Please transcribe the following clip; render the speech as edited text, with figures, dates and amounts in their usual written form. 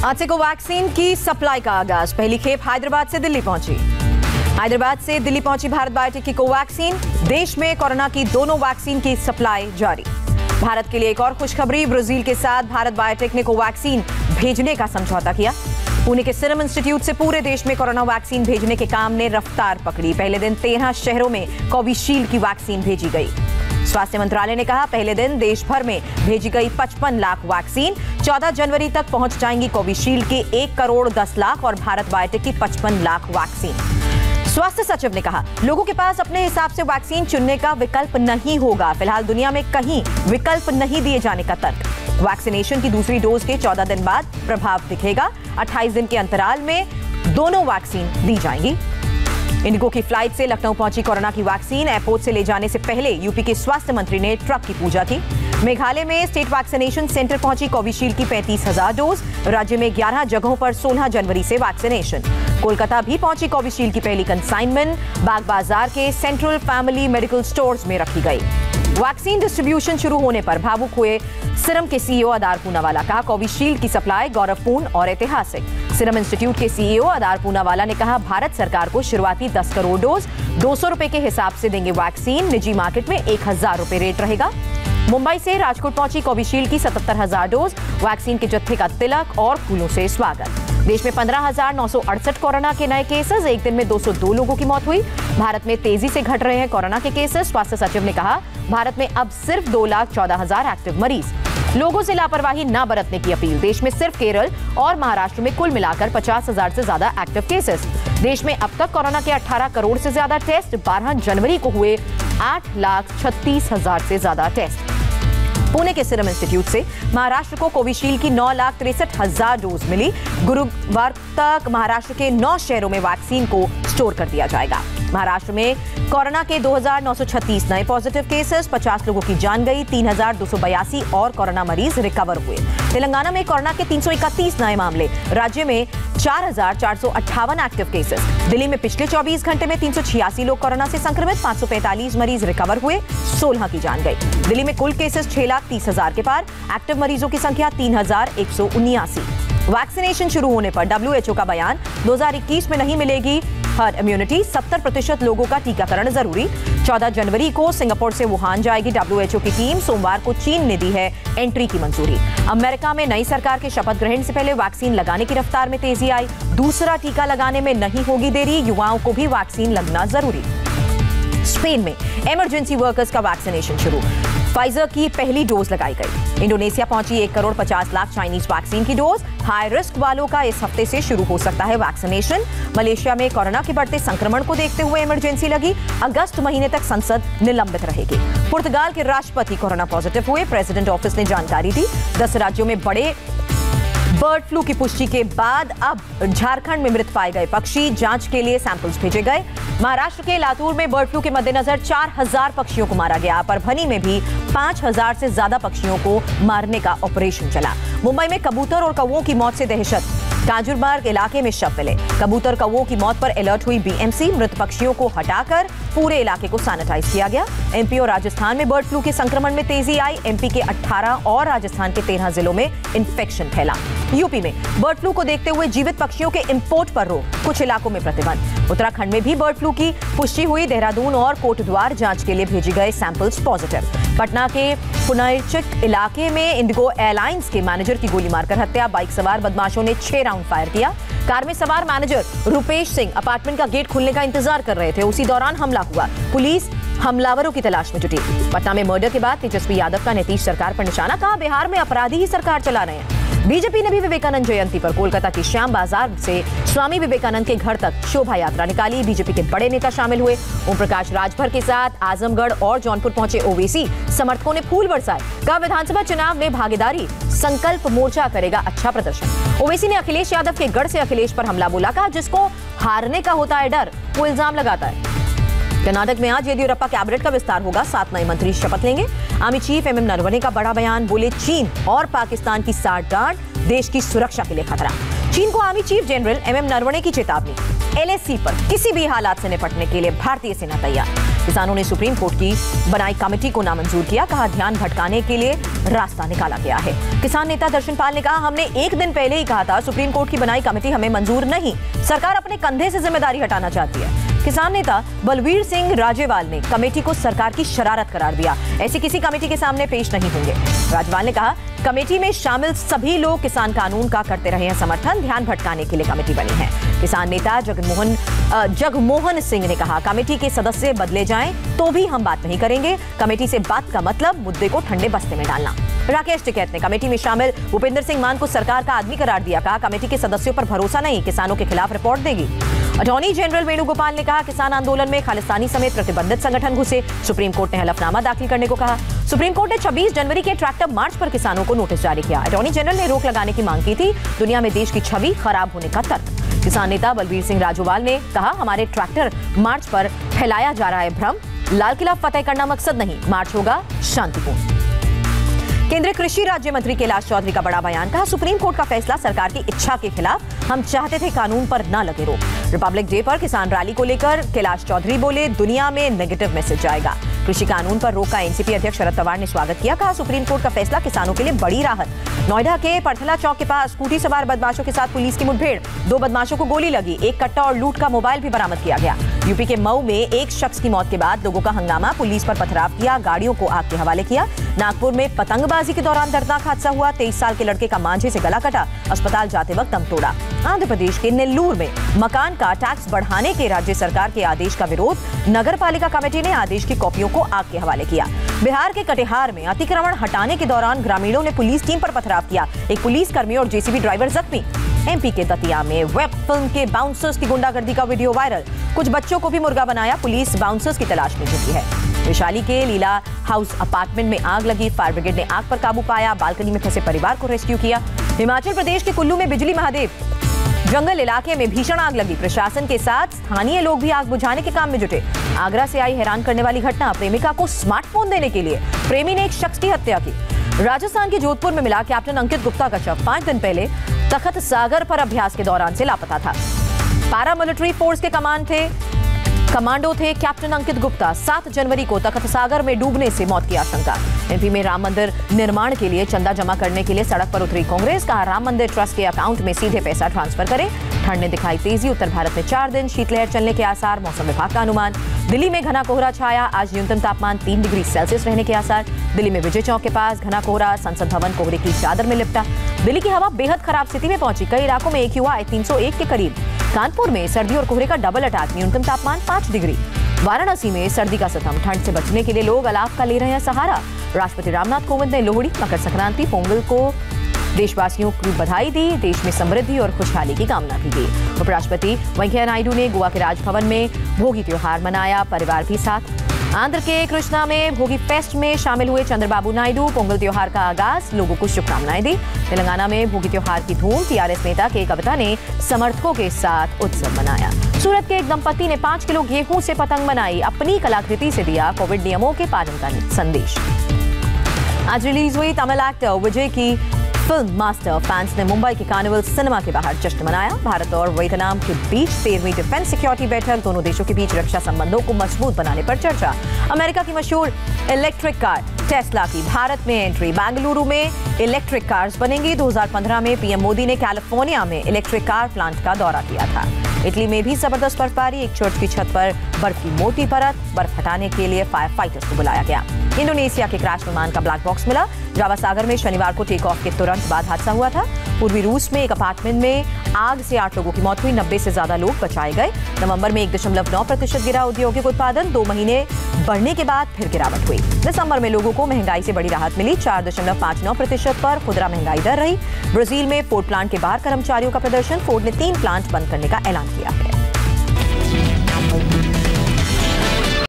आज से कोवैक्सीन की सप्लाई का आगाज। पहली खेप हैदराबाद से दिल्ली पहुंची। हैदराबाद से दिल्ली पहुंची भारत बायोटेक की कोवैक्सीन। देश में कोरोना की दोनों वैक्सीन की सप्लाई जारी। भारत के लिए एक और खुशखबरी, ब्राजील के साथ भारत बायोटेक ने कोवैक्सीन भेजने का समझौता किया। पुणे के सीरम इंस्टीट्यूट से पूरे देश में कोरोना वैक्सीन भेजने के काम ने रफ्तार पकड़ी। पहले दिन 13 शहरों में कोविशील्ड की वैक्सीन भेजी गई। स्वास्थ्य मंत्रालय ने कहा, पहले दिन देश भर में भेजी गई 55 लाख वैक्सीन। 14 जनवरी तक पहुंच जाएंगी कोविशील्ड के 1 करोड़ 10 लाख और भारत बायोटेक की 55 लाख वैक्सीन। स्वास्थ्य सचिव ने कहा, लोगों के पास अपने हिसाब से वैक्सीन चुनने का विकल्प नहीं होगा। फिलहाल दुनिया में कहीं विकल्प नहीं दिए जाने का तर्क। वैक्सीनेशन की दूसरी डोज के 14 दिन बाद प्रभाव दिखेगा। 28 दिन के अंतराल में दोनों वैक्सीन दी जाएंगी। इंडिगो की फ्लाइट से लखनऊ पहुंची कोरोना की वैक्सीन। एयरपोर्ट से ले जाने से पहले यूपी के स्वास्थ्य मंत्री ने ट्रक की पूजा की। मेघालय में स्टेट वैक्सीनेशन सेंटर पहुंची कोविशील्ड की 35,000 डोज। राज्य में 11 जगहों पर 16 जनवरी से वैक्सीनेशन। कोलकाता भी पहुंची कोविशील्ड की पहली कंसाइनमेंट। बाग बाजार के सेंट्रल फैमिली मेडिकल स्टोर्स में रखी गई। वैक्सीन डिस्ट्रीब्यूशन शुरू होने पर भावुक हुए सीरम के सीईओ अदार पूनावाला। कहा, कोविशील्ड की सप्लाई गौरवपूर्ण और ऐतिहासिक। सीरम इंस्टीट्यूट के सीईओ अदार पूनावाला ने कहा, भारत सरकार को शुरुआती 10 करोड़ डोज 200 रुपए के हिसाब से देंगे वैक्सीन। निजी मार्केट में 1000 रुपए रेट रहेगा। मुंबई से राजकोट पहुंची कोविशील्ड की 77,000 डोज। वैक्सीन के जत्थे का तिलक और फूलों से स्वागत। देश में 15,968 कोरोना के नए केसेस। एक दिन में 202 लोगों की मौत हुई। भारत में तेजी से घट रहे हैं कोरोना के केसेस। स्वास्थ्य सचिव ने कहा, भारत में अब सिर्फ 2,14,000 एक्टिव मरीज। लोगों से लापरवाही न बरतने की अपील। देश में सिर्फ केरल और महाराष्ट्र में कुल मिलाकर 50,000 से ज्यादा एक्टिव केसेस। देश में अब तक कोरोना के 18 करोड़ से ज्यादा टेस्ट। 12 जनवरी को हुए 8,36,000 से ज्यादा टेस्ट। पुणे के सीरम इंस्टीट्यूट से महाराष्ट्र को कोविशील्ड की 9,63,000 डोज मिली। गुरुवार तक महाराष्ट्र के 9 शहरों में वैक्सीन को स्टोर कर दिया जाएगा। महाराष्ट्र में कोरोना के 2,936 नए पॉजिटिव केसेस। 50 लोगों की जान गई। 3,282 और कोरोना मरीज रिकवर हुए। तेलंगाना में कोरोना के 331 नए मामले। राज्य में 4,458 एक्टिव केसेस। दिल्ली में पिछले 24 घंटे में 386 लोग कोरोना से संक्रमित। 545 मरीज रिकवर हुए। 16 की जान गई। दिल्ली में कुल केसेस 6,30,000 के पार। एक्टिव मरीजों की संख्या 3,179। वैक्सीनेशन शुरू होने पर WHO का बयान, 2021 में नहीं मिलेगी हर्ड इम्यूनिटी। 70% लोगों का टीकाकरण जरूरी। 14 जनवरी को सिंगापुर से वुहान जाएगी WHO की टीम। सोमवार को चीन ने दी है एंट्री की मंजूरी। अमेरिका में नई सरकार के शपथ ग्रहण से पहले वैक्सीन लगाने की रफ्तार में तेजी आई। दूसरा टीका लगाने में नहीं होगी देरी। युवाओं को भी वैक्सीन लगना जरूरी। स्पेन में इमरजेंसी वर्कर्स का वैक्सीनेशन शुरू। फाइजर की पहली डोज लगाई गई। इंडोनेशिया पहुंची 1 करोड़ 50 लाख चाइनीज वैक्सीन की डोज। हाई रिस्क वालों का इस हफ्ते से शुरू हो सकता है वैक्सीनेशन। मलेशिया में कोरोना के बढ़ते संक्रमण को देखते हुए इमरजेंसी लगी। अगस्त महीने तक संसद निलंबित रहेगी। पुर्तगाल के राष्ट्रपति कोरोना पॉजिटिव हुए। प्रेसिडेंट ऑफिस ने जानकारी दी। 10 राज्यों में बड़े बर्ड फ्लू की पुष्टि के बाद अब झारखंड में मृत पाए गए पक्षी जांच के लिए सैंपल्स भेजे गए। महाराष्ट्र के लातूर में बर्ड फ्लू के मद्देनजर 4,000 पक्षियों को मारा गया। परभनी में भी 5,000 से ज्यादा पक्षियों को मारने का ऑपरेशन चला। मुंबई में कबूतर और कौवों की मौत से दहशत। काजूरबाग इलाके में शव मिले। कबूतर कौवों की मौत पर अलर्ट हुई BMC। मृत पक्षियों को हटाकर पूरे इलाके को सैनिटाइज किया गया। MP और राजस्थान में बर्ड फ्लू के संक्रमण में तेजी आई। MP के 18 और राजस्थान के 13 जिलों में इंफेक्शन फैला। यूपी में बर्ड फ्लू को देखते हुए जीवित पक्षियों के इंपोर्ट पर रोक। कुछ इलाकों में प्रतिबंध। उत्तराखंड में भी बर्ड फ्लू की पुष्टि हुई। देहरादून और कोटद्वार जांच के लिए भेजे गए सैंपल्स पॉजिटिव। पटना के पुनरचिक इलाके में इंडिगो एयरलाइंस के मैनेजर की गोली मारकर हत्या। बाइक सवार बदमाशों ने 6 राउंड फायर किया। कार में सवार मैनेजर रुपेश सिंह अपार्टमेंट का गेट खुलने का इंतजार कर रहे थे। उसी दौरान हमला हुआ। पुलिस हमलावरों की तलाश में जुटी। पटना में मर्डर के बाद तेजस्वी यादव का नीतीश सरकार पर निशाना। कहा, बिहार में अपराधी ही सरकार चला रहे हैं। बीजेपी ने भी विवेकानंद जयंती पर कोलकाता की श्याम बाजार से स्वामी विवेकानंद के घर तक शोभा यात्रा निकाली। बीजेपी के बड़े नेता शामिल हुए। ओम प्रकाश राजभर के साथ आजमगढ़ और जौनपुर पहुंचे ओवैसी। समर्थकों ने फूल बरसाए। कहा, विधानसभा चुनाव में भागीदारी। संकल्प मोर्चा करेगा अच्छा प्रदर्शन। ओवैसी ने अखिलेश यादव के गढ़ से अखिलेश पर हमला बोला। कहा, जिसको हारने का होता है डर, वो इल्जाम लगाता है। कर्नाटक में आज येदियुरप्पा कैबिनेट का विस्तार होगा। 7 नए मंत्री शपथ लेंगे। आर्मी चीफ MM नरवणे का बड़ा बयान। बोले, चीन और पाकिस्तान की साठगांठ देश की सुरक्षा के लिए खतरा। चीन को army chief general MM Naravane की चेतावनी। LAC पर किसी भी हालात से निपटने के लिए भारतीय सेना तैयार। किसानों ने सुप्रीम कोर्ट की बनाई कमेटी को नामंजूर किया। कहा ध्यान भटकाने के लिए रास्ता निकाला गया है। किसान नेता दर्शन पाल ने कहा, हमने एक दिन पहले ही कहा था सुप्रीम कोर्ट की बनाई कमेटी हमें मंजूर नहीं, सरकार अपने कंधे से जिम्मेदारी हटाना चाहती है। किसान नेता बलवीर सिंह राजेवाल ने कमेटी को सरकार की शरारत करार दिया। ऐसी किसी कमेटी के सामने पेश नहीं होंगे। राजेवाल ने कहा, कमेटी में शामिल सभी लोग किसान कानून का करते रहे हैं समर्थन, ध्यान भटकाने के लिए कमेटी बनी है। किसान नेता जगमोहन सिंह ने कहा, कमेटी के सदस्य बदले जाएं तो भी हम बात नहीं करेंगे। कमेटी से बात का मतलब मुद्दे को ठंडे बस्ते में डालना। राकेश टिकैत ने कमेटी में शामिल भूपेंद्र सिंह मान को सरकार का आदमी करार दिया। कहा, कमेटी के सदस्यों पर भरोसा नहीं, किसानों के खिलाफ रिपोर्ट देगी। अटॉर्नी जनरल वेणुगोपाल ने कहा, किसान आंदोलन में खालिस्तानी समेत प्रतिबंधित संगठन घुसे। सुप्रीम कोर्ट ने हलफनामा दाखिल करने को कहा। सुप्रीम कोर्ट ने 26 जनवरी के ट्रैक्टर मार्च पर किसानों को नोटिस जारी किया। अटॉर्नी जनरल ने रोक लगाने की मांग की थी। दुनिया में देश की छवि खराब होने का तर्क। किसान नेता बलवीर सिंह राजोवाल ने कहा, हमारे ट्रैक्टर मार्च पर फैलाया जा रहा है भ्रम, लाल किला फतेह करना मकसद नहीं, मार्च होगा शांतिपूर्ण। केंद्रीय कृषि राज्य मंत्री कैलाश चौधरी का बड़ा बयान। कहा, सुप्रीम कोर्ट का फैसला सरकार की इच्छा के खिलाफ, हम चाहते थे कानून पर ना लगे रोक। रिपब्लिक डे पर किसान रैली को लेकर कैलाश चौधरी बोले, दुनिया में नेगेटिव मैसेज जाएगा। कृषि कानून पर रोक का एनसीपी अध्यक्ष शरद पवार ने स्वागत किया। कहा, सुप्रीम कोर्ट का फैसला किसानों के लिए बड़ी राहत। नोएडा के परथला चौक के पास स्कूटी सवार बदमाशों के साथ पुलिस की मुठभेड़, 2 बदमाशों को गोली लगी, एक कट्टा और लूट का मोबाइल भी बरामद किया गया। यूपी के मऊ में एक शख्स की मौत के बाद लोगों का हंगामा, पुलिस पर पथराव किया, गाड़ियों को आग के हवाले किया। नागपुर में पतंगबाजी के दौरान दर्दनाक हादसा हुआ, 23 साल के लड़के का मांझे से गला कटा, अस्पताल जाते वक्त दम तोड़ा। आंध्र प्रदेश के नेल्लूर में मकान का टैक्स बढ़ाने के राज्य सरकार के आदेश का विरोध, नगर पालिका कमेटी ने आदेश की कॉपियों को आग के हवाले किया। बिहार के कटिहार में अतिक्रमण हटाने के दौरान ग्रामीणों ने पुलिस टीम पर पथराव किया, एक पुलिसकर्मी और जेसीबी ड्राइवर जख्मी। एमपी के दतिया में वेब फिल्म के बाउंसर्स की गुंडागर्दी का वीडियो वायरल, कुछ बच्चों को भी मुर्गा बनाया, पुलिस बाउंसर्स की तलाश में जुटी है। वैशाली के लीला हाउस अपार्टमेंट में आग लगी, फायर ब्रिगेड ने आग पर काबू पाया, बालकनी में फंसे परिवार को रेस्क्यू किया। हिमाचल प्रदेश के कुल्लू में बिजली महादेव जंगल इलाके में भीषण आग लगी, प्रशासन के साथ स्थानीय लोग भी आग बुझाने के काम में जुटे। आगरा से आई हैरान करने वाली घटना, प्रेमिका को स्मार्टफोन देने के लिए प्रेमी ने एक शख्स की हत्या की। राजस्थान के जोधपुर में मिला कैप्टन अंकित गुप्ता का शव, 5 दिन पहले तख्त सागर पर अभ्यास के दौरान से लापता था। पैरामिलिट्री फोर्स के कमांडो थे कैप्टन अंकित गुप्ता। 7 जनवरी को तख्त सागर में डूबने से मौत की आशंका। एमपी में राम मंदिर निर्माण के लिए चंदा जमा करने के लिए सड़क पर उतरी कांग्रेस। कहा, राम मंदिर ट्रस्ट के अकाउंट में सीधे पैसा ट्रांसफर करें। ठंड ने दिखाई तेजी, उत्तर भारत में 4 दिन शीतलहर चलने के आसार, मौसम विभाग का अनुमान। दिल्ली में घना कोहरा छाया, आज न्यूनतम तापमान 3 डिग्री सेल्सियस रहने के आसार। दिल्ली में विजय चौक के पास घना कोहरा, संसद भवन कोहरे की चादर में लिपटा। दिल्ली की हवा बेहद खराब स्थिति में पहुंची, कई इलाकों में AQI 301 के करीब। कानपुर में सर्दी और कोहरे का डबल अटैक, न्यूनतम तापमान 5 डिग्री। वाराणसी में सर्दी का सितम, ठंड से बचने के लिए लोग अलाव का ले रहे हैं सहारा। राष्ट्रपति रामनाथ कोविंद ने लोहड़ी, मकर संक्रांति, पोंगल को देशवासियों को बधाई दी, देश में समृद्धि और खुशहाली की कामना की गई। उपराष्ट्रपति वेंकैया नायडू ने गोवा के राजभवन में भोगी त्योहार मनाया, परिवार भी साथ। आंध्र के कृष्णा में भोगी फेस्ट में शामिल हुए चंद्रबाबू नायडू, पोंगल त्योहार का आगाज, लोगों को शुभकामनाएं दी। तेलंगाना में भोगी त्योहार की धूम, टीआरएस नेता के कविता ने समर्थकों के साथ उत्सव मनाया। सूरत के एक दंपति ने 5 किलो गेहूं से पतंग बनाई, अपनी कलाकृति से दिया कोविड नियमों के पालन का संदेश। आज रिलीज हुई तमिल एक्टर विजय की फिल्म मास्टर, फैंस ने मुंबई के कार्निवल सिनेमा के बाहर जश्न मनाया। भारत और वियतनाम के बीच 13वीं डिफेंस सिक्योरिटी बैठक, दोनों देशों के बीच रक्षा संबंधों को मजबूत बनाने पर चर्चा। अमेरिका की मशहूर इलेक्ट्रिक कार टेस्ला की भारत में एंट्री, बेंगलुरु में इलेक्ट्रिक कार्स बनेंगी। 2015 में पीएम मोदी ने कैलिफोर्निया में इलेक्ट्रिक कार प्लांट का दौरा किया था। इटली में भी जबरदस्त बर्फबारी, एक चर्च की छत पर बर्फ की मोटी परत, बर्फ हटाने के लिए फायर फाइटर्स को बुलाया गया। इंडोनेशिया के क्रैश विमान का ब्लैक बॉक्स मिला, जावा सागर में शनिवार को टेक ऑफ के तुरंत बाद हादसा हुआ था। पूर्वी रूस में एक अपार्टमेंट में आग से 8 लोगों की मौत हुई, 90 से ज्यादा लोग बचाए गए। नवंबर में 1.9% गिरा औद्योगिक उत्पादन, 2 महीने बढ़ने के बाद फिर गिरावट हुई। दिसंबर में लोगों को महंगाई से बड़ी राहत मिली, 4.59% पर खुदरा महंगाई दर रही। ब्राजील में फोर्ड प्लांट के बाहर कर्मचारियों का प्रदर्शन, फोर्ड ने 3 प्लांट बंद करने का ऐलान किया है।